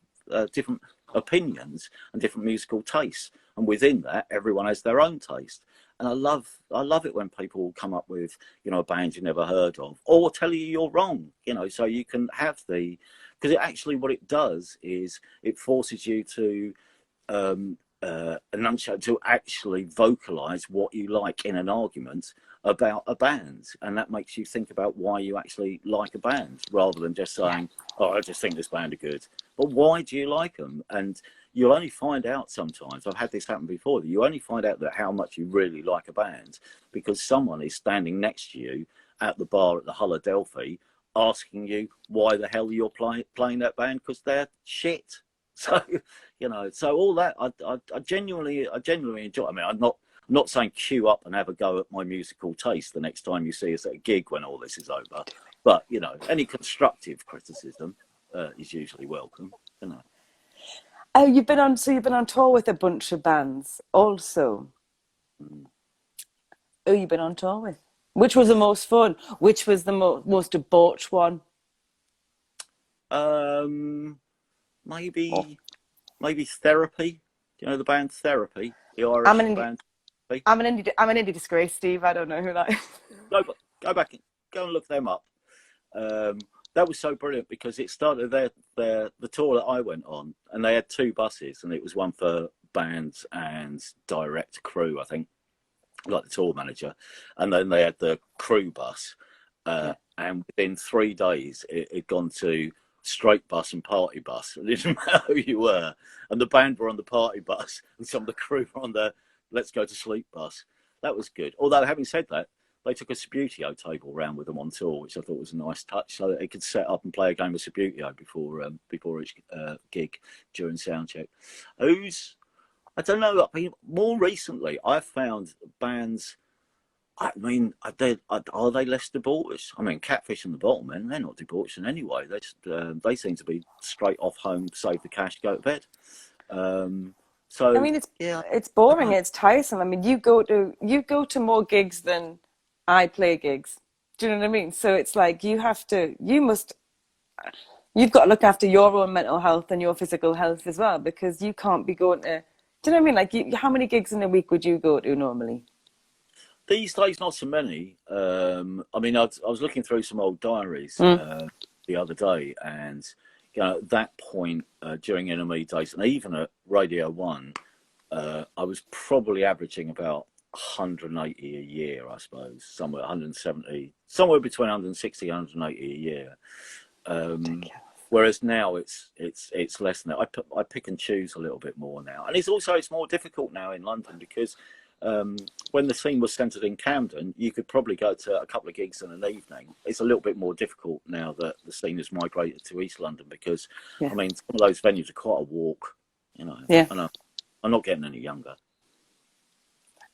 S2: different opinions and different musical tastes, and within that, everyone has their own taste. And I love it when people come up with a band you never heard of or tell you you're wrong. So you can have because it actually what it does is it forces you to enunciate to actually vocalize what you like in an argument about a band, and that makes you think about why you actually like a band rather than just saying, "Oh, I just think this band are good." But why do you like them? And you'll only find out sometimes. I've had this happen before. That you only find out that how much you really like a band because someone is standing next to you at the bar at the Hull Adelphi asking you why the hell you're playing that band because they're shit. So so all that I genuinely enjoy. I mean, I'm not saying queue up and have a go at my musical taste the next time you see us at a gig when all this is over, but any constructive criticism is usually welcome.
S1: Oh, you've been on tour with a bunch of bands also.
S2: Mm.
S1: Who you been on tour with? Which was the most fun? Which was the most debauched one?
S2: Um,
S1: Oh,
S2: maybe Therapy. Do you know the band Therapy? The
S1: I'm
S2: Irish
S1: an indie.
S2: band. Therapy?
S1: I'm an indie disgrace, Steve. I don't know who that is.
S2: Go go back and go and look them up. Um, that was so brilliant because it started the tour that I went on, and they had two buses, and it was one for bands and direct crew, I think, like the tour manager, and then they had the crew bus,
S1: Yeah.
S2: and within 3 days, it had gone to straight bus and party bus. It didn't matter who you were. And the band were on the party bus, and some of the crew were on the let's go to sleep bus. That was good. Although, having said that, they took a Subbuteo table round with them on tour, which I thought was a nice touch, so that they could set up and play a game of Subbuteo before each gig during soundcheck. I don't know. I mean, more recently, I've found bands. I mean, are they less debauched? I mean, Catfish and the Bottlemen, they're not debauched in any way. They seem to be straight off home, save the cash, go to bed.
S1: I mean, it's boring. It's tiresome. I mean, you go to more gigs than I play gigs. Do you know what I mean? So it's like you've got to look after your own mental health and your physical health as well, because you can't be going to. Do you know what I mean? Like, how many gigs in a week would you go to normally?
S2: These days, not so many. I mean, I was looking through some old diaries the other day, and at that point during NME days, and even at Radio 1, I was probably averaging about 180 a year, I suppose, somewhere 170, somewhere between 160 and 180 a year. Whereas now it's less than that. I pick and choose a little bit more now, and it's more difficult now in London because when the scene was centred in Camden, you could probably go to a couple of gigs in an evening. It's a little bit more difficult now that the scene has migrated to East London because, I mean, some of those venues are quite a walk, you know.
S1: Yeah.
S2: And I'm not getting any younger.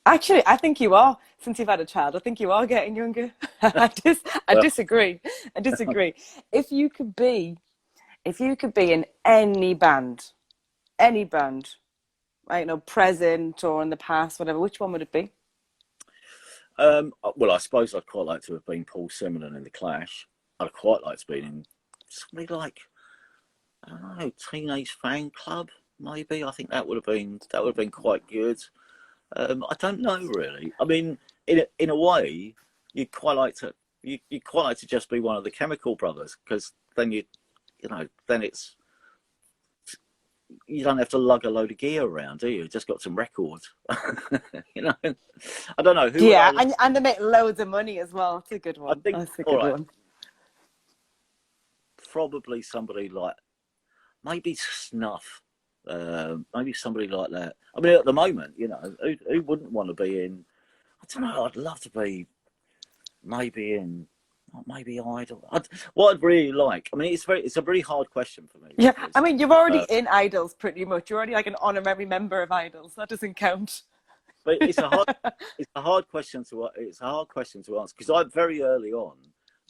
S1: Actually, I think you are. Since you've had a child, I think you are getting younger. I disagree. I disagree. If you could be in any band, I don't know, present or in the past, whatever, which one would it be?
S2: Well, I suppose I'd quite like to have been Paul Simonon in The Clash. I'd quite like to be in somebody like, I don't know, Teenage Fan Club, maybe. I think that would have been quite good. I don't know really. I mean, in a way, you'd quite like to just be one of the Chemical Brothers, because then you don't have to lug a load of gear around, do you? Just got some records. You know, I don't know who.
S1: Yeah, and they make loads of money as well. That's a good one. That's a good one.
S2: Probably somebody like maybe Snuff. Maybe somebody like that. I mean, at the moment, you know, who wouldn't want to be in? I don't know. I'd love to be maybe in. Maybe Idol. What I'd really like. I mean, it's a very hard question for me.
S1: Yeah, I mean, you're already in Idols pretty much. You're already like an honorary member of Idols. That doesn't count.
S2: But it's a hard question to answer, because I very early on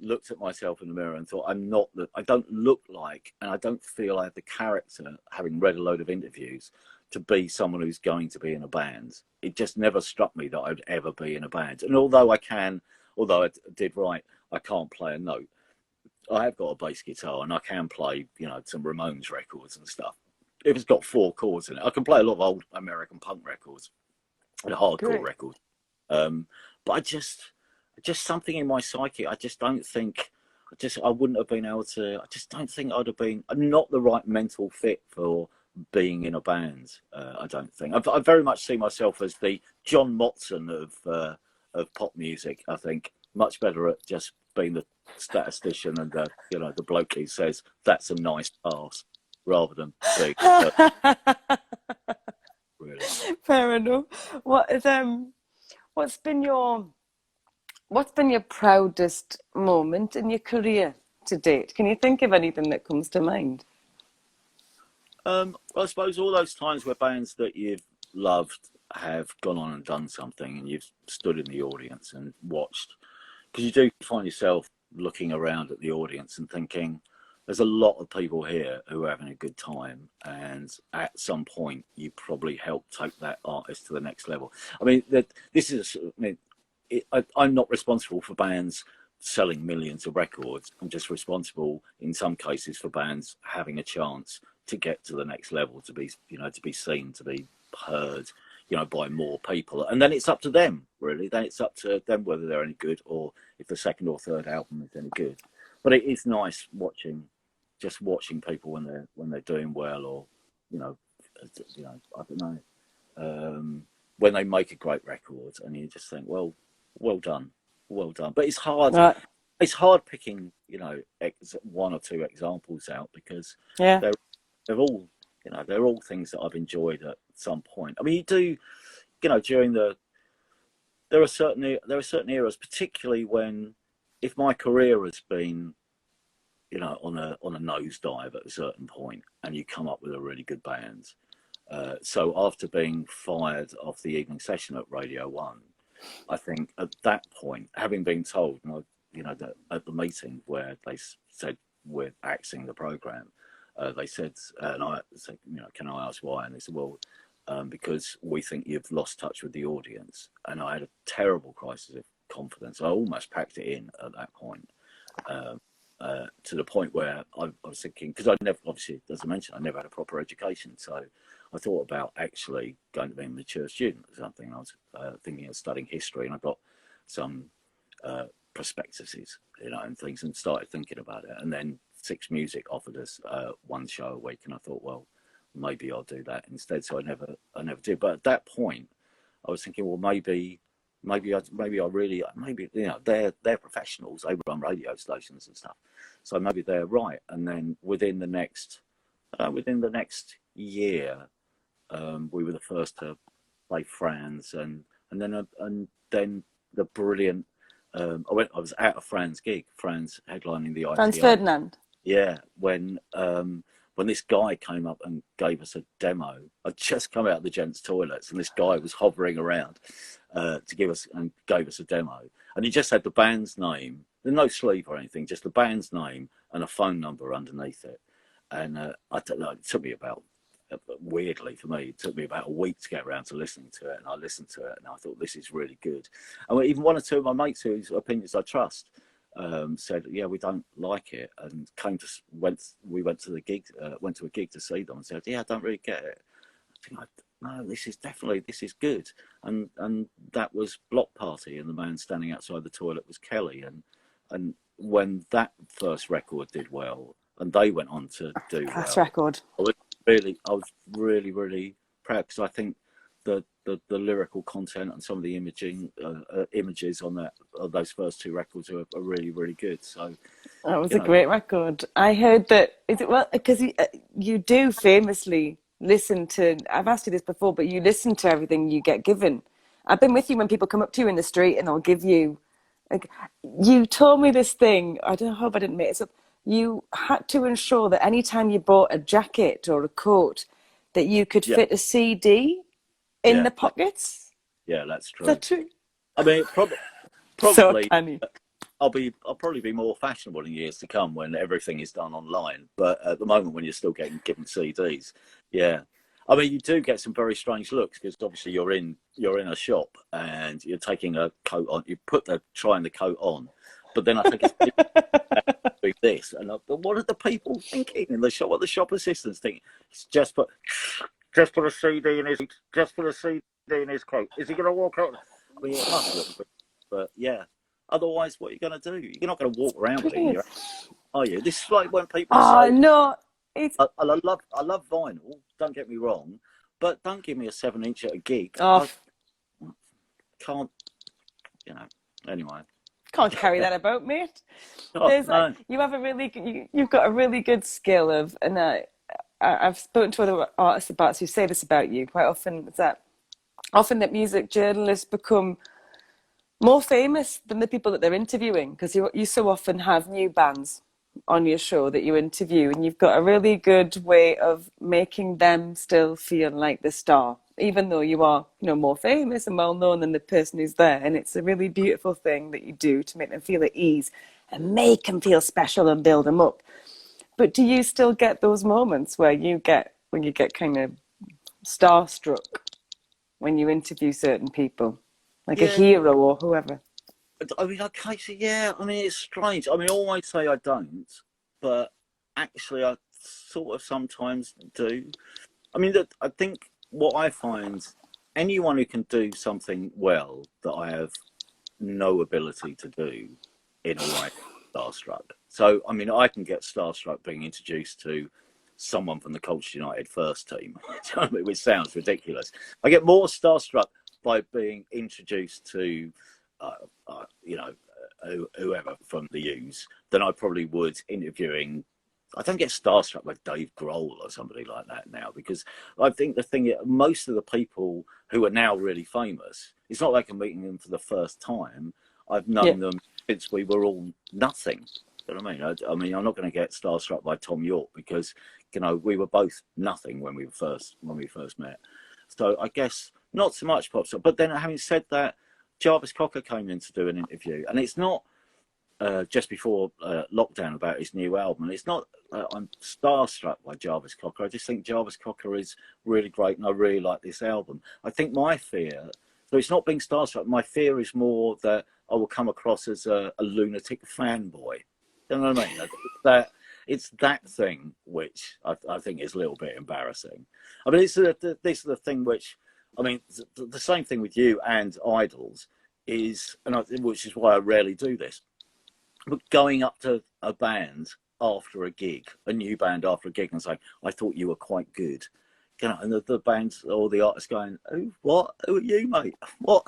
S2: looked at myself in the mirror and thought I don't look like, and I don't feel I have the character, having read a load of interviews, to be someone who's going to be in a band. It just never struck me that I'd ever be in a band. And although I did write, I can't play a note. I have got a bass guitar and I can play, you know, some Ramones records and stuff. If it's got 4 chords in it, I can play a lot of old American punk records and hardcore records. But I just something in my psyche. I wouldn't have been able to. I just don't think I'd have been. I'm not the right mental fit for being in a band. I don't think. I very much see myself as the John Motson of pop music. I think much better at just being the statistician and the bloke who says that's a nice pass, rather than being. Really.
S1: Fair enough. What's been your proudest moment in your career to date? Can you think of anything that comes to mind?
S2: Well, I suppose all those times where bands that you've loved have gone on and done something, and you've stood in the audience and watched, because you do find yourself looking around at the audience and thinking, there's a lot of people here who are having a good time, and at some point you probably helped take that artist to the next level. I mean, I'm not responsible for bands selling millions of records. I'm just responsible in some cases for bands having a chance to get to the next level, to be seen, to be heard, by more people. And then it's up to them, really. Then it's up to them whether they're any good, or if the second or third album is any good. But it is nice watching people when they're doing well, or I don't know, when they make a great record, and you just think, well done. But it's hard. Right. it's hard picking, one or two examples out, because
S1: Yeah.
S2: they're all, they're all things that I've enjoyed at some point. I mean, you do, during there are certain eras, particularly when, if my career has been, on a nosedive at a certain point, and you come up with a really good band. So after being fired off the evening session at Radio One, I think at that point, having been told, that at the meeting where they said we're axing the program, they said, and I said, can I ask why? And they said, well, because we think you've lost touch with the audience. And I had a terrible crisis of confidence. I almost packed it in at that point. To the point where I was thinking, because I never, obviously, as I mentioned, I never had a proper education. So I thought about actually going to be a mature student or something. I was thinking of studying history, and I got some prospectuses, and things, and started thinking about it. And then Six Music offered us one show a week, and I thought, well, maybe I'll do that instead. So I never did. But at that point, I was thinking, well, maybe they're professionals. They run radio stations and stuff, so maybe they're right. And then within the next year, we were the first to play Franz, and then the brilliant. I was at a Franz gig, Franz headlining the
S1: Franz
S2: ITA.
S1: Ferdinand.
S2: Yeah, when this guy came up and gave us a demo. I'd just come out of the gents' toilets, and this guy was hovering around to give us, and gave us a demo. And he just had the band's name. There's no sleeve or anything, just the band's name and a phone number underneath it. And I don't know, it took me about, weirdly for me, it took me about a week to get around to listening to it. And I listened to it, and I thought, this is really good. And even one or two of my mates whose opinions I trust said, yeah, we don't like it, and we went to a gig to see them, and said, yeah, I don't really get it. I think, no, this is good. And that was Block Party, and the man standing outside the toilet was Kelly. And when that first record did well, and they went on to do
S1: Class
S2: well,
S1: record.
S2: I was really, really proud, because I think the lyrical content and some of the images on those first two records are really, really good. So
S1: that was a great record. I heard that, is it, well, because you do famously listen to, I've asked you this before, but you listen to everything you get given. I've been with you when people come up to you in the street and they'll give you, like, you told me this thing, I don't hope I didn't make it up. You had to ensure that anytime you bought a jacket or a coat, that you could fit a CD in the pockets.
S2: Yeah, that's true.
S1: Is that true?
S2: I mean, probably
S1: So canny.
S2: I'll probably be more fashionable in years to come when everything is done online. But at the moment, when you're still getting given CDs, yeah. I mean, you do get some very strange looks, because obviously you're in a shop and you're taking a coat on. You trying the coat on, but then I think it's doing this, and what are the people thinking in the shop? What are the shop assistants thinking? It's just put a CD in his coat. Is he going to walk out? I mean, it must look, but yeah. Otherwise, what are you going to do? You're not going to walk around with it in your hand, are you? This is like when people say,
S1: no,
S2: I love vinyl. Don't get me wrong, but don't give me a 7-inch at a gig.
S1: Oh,
S2: I can't, Anyway,
S1: can't carry that about, mate.
S2: No.
S1: You've got a really good skill of, and I've spoken to other artists who say this about you quite often. Is that often that music journalists become more famous than the people that they're interviewing, because you so often have new bands on your show that you interview, and you've got a really good way of making them still feel like the star, even though you are, more famous and well known than the person who's there. And it's a really beautiful thing that you do to make them feel at ease and make them feel special and build them up. But do you still get those moments where you get kind of starstruck when you interview certain people, like a hero or whoever?
S2: I mean, yeah. I mean, it's strange. I mean, I always say I don't, but actually, I sort of sometimes do. I mean, I think what I find, anyone who can do something well that I have no ability to do, in a way, starstruck. So, I mean, I can get starstruck being introduced to someone from the Colchester United first team, which sounds ridiculous. I get more starstruck by being introduced to, whoever from the U's than I probably would interviewing. I don't get starstruck by Dave Grohl or somebody like that now, because I think the thing, most of the people who are now really famous, it's not like I'm meeting them for the first time. I've
S1: Yeah.
S2: known them since we were all nothing. You know what I mean? I mean, I'm not going to get starstruck by Tom York because, you know, we were both nothing when we first met. So I guess not so much pop star. But then, having said that, Jarvis Cocker came in to do an interview, and it's not just before lockdown about his new album. And it's not I'm starstruck by Jarvis Cocker. I just think Jarvis Cocker is really great, and I really like this album. I think my fear, so it's not being starstruck. My fear is more that I will come across as a lunatic fanboy. You know what I mean? It's that thing which I think is a little bit embarrassing. I mean, this is the thing which, I mean, the same thing with you and Idols is, which is why I rarely do this. But going up to a band after a gig, a new band after a gig, and saying, "I thought you were quite good," you know, and the band or the artist going, "Oh, what? Who are you, mate? What?"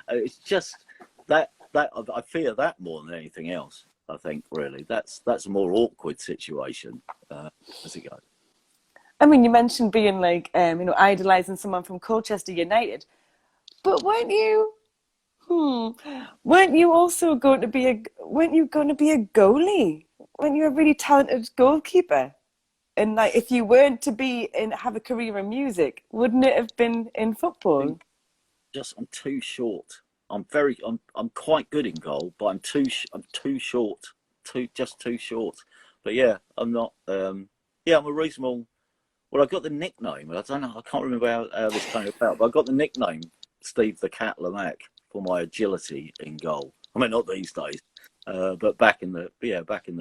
S2: It's just that I fear that more than anything else. I think really that's a more awkward situation as it goes.
S1: I mean, you mentioned being like, idolizing someone from Colchester United, but weren't you also going to be weren't you going to be a goalie? Weren't you a really talented goalkeeper? And like, if you weren't to have a career in music, wouldn't it have been in football?
S2: I'm too short. I'm quite good in goal, but I'm too short, just too short. But yeah, I'm not. Yeah, I'm a reasonable. Well, I got the nickname. I don't know. I can't remember how this came about, but I got the nickname Steve the Cat Lamacq for my agility in goal. I mean, not these days, but back in the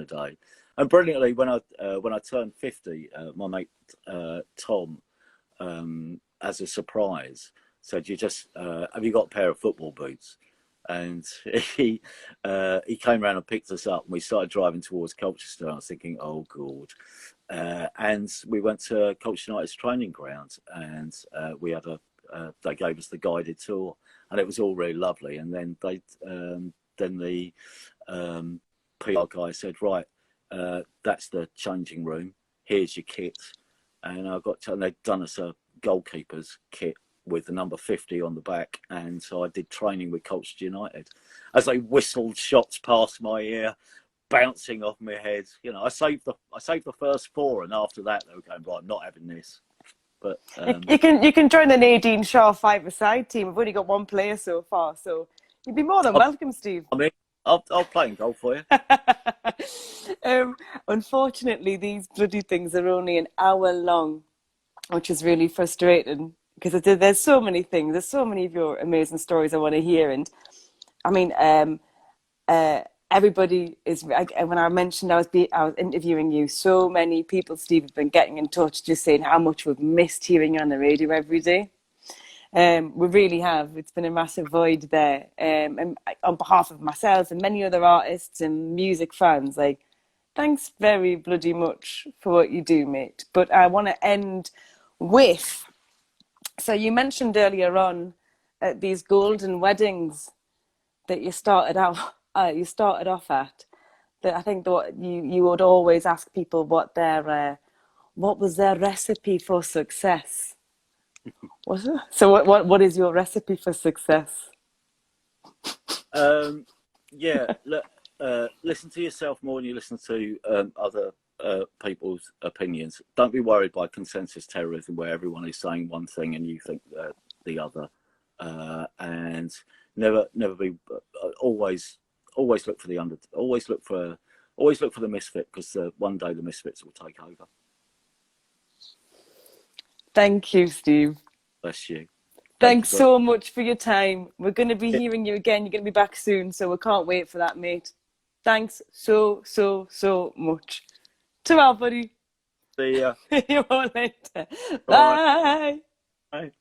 S2: day. And brilliantly, when I turned 50, my mate Tom, as a surprise, said, "You just have you got a pair of football boots?" And he came around and picked us up, and we started driving towards Colchester. I was thinking, "Oh God." And we went to Colchester United's training ground, and we had they gave us the guided tour, and it was all really lovely. And then the PR guy said, "Right, that's the changing room. Here's your kit." And they'd done us a goalkeeper's kit with the number 50 on the back, and so I did training with Colchester United. As they whistled shots past my ear, bouncing off my head, you know, I saved the first four, and after that they were going, "Right, I'm not having this." But
S1: You can join the Nadine Shah five-a-side team. We've only got one player so far, so you'd be more than welcome, Steve.
S2: I mean, I'll play in goal for you.
S1: Unfortunately, these bloody things are only an hour long, which is really frustrating because there's so many things. There's so many of your amazing stories I want to hear. And I mean, everybody is, when I mentioned I was interviewing you, so many people, Steve, have been getting in touch just saying how much we've missed hearing you on the radio every day. We really have. It's been a massive void there. And on behalf of myself and many other artists and music fans, like, thanks very bloody much for what you do, mate. But I want to end with, so you mentioned earlier on these golden weddings that you started off at. That I think that you would always ask people what was their recipe for success. Was it? So what is your recipe for success?
S2: Yeah, look, listen to yourself more than you listen to other people's opinions. Don't be worried by consensus terrorism, where everyone is saying one thing and you think the other. And never be. Always look for the Always look for the misfit, because one day the misfits will take over.
S1: Thank you, Steve.
S2: Bless you.
S1: Thanks so much for your time. We're going to be hearing you again. You're going to be back soon, so we can't wait for that, mate. Thanks so much. Ta-ra, buddy.
S2: See ya.
S1: See you all later.
S2: Bye.
S1: Bye.
S2: Bye.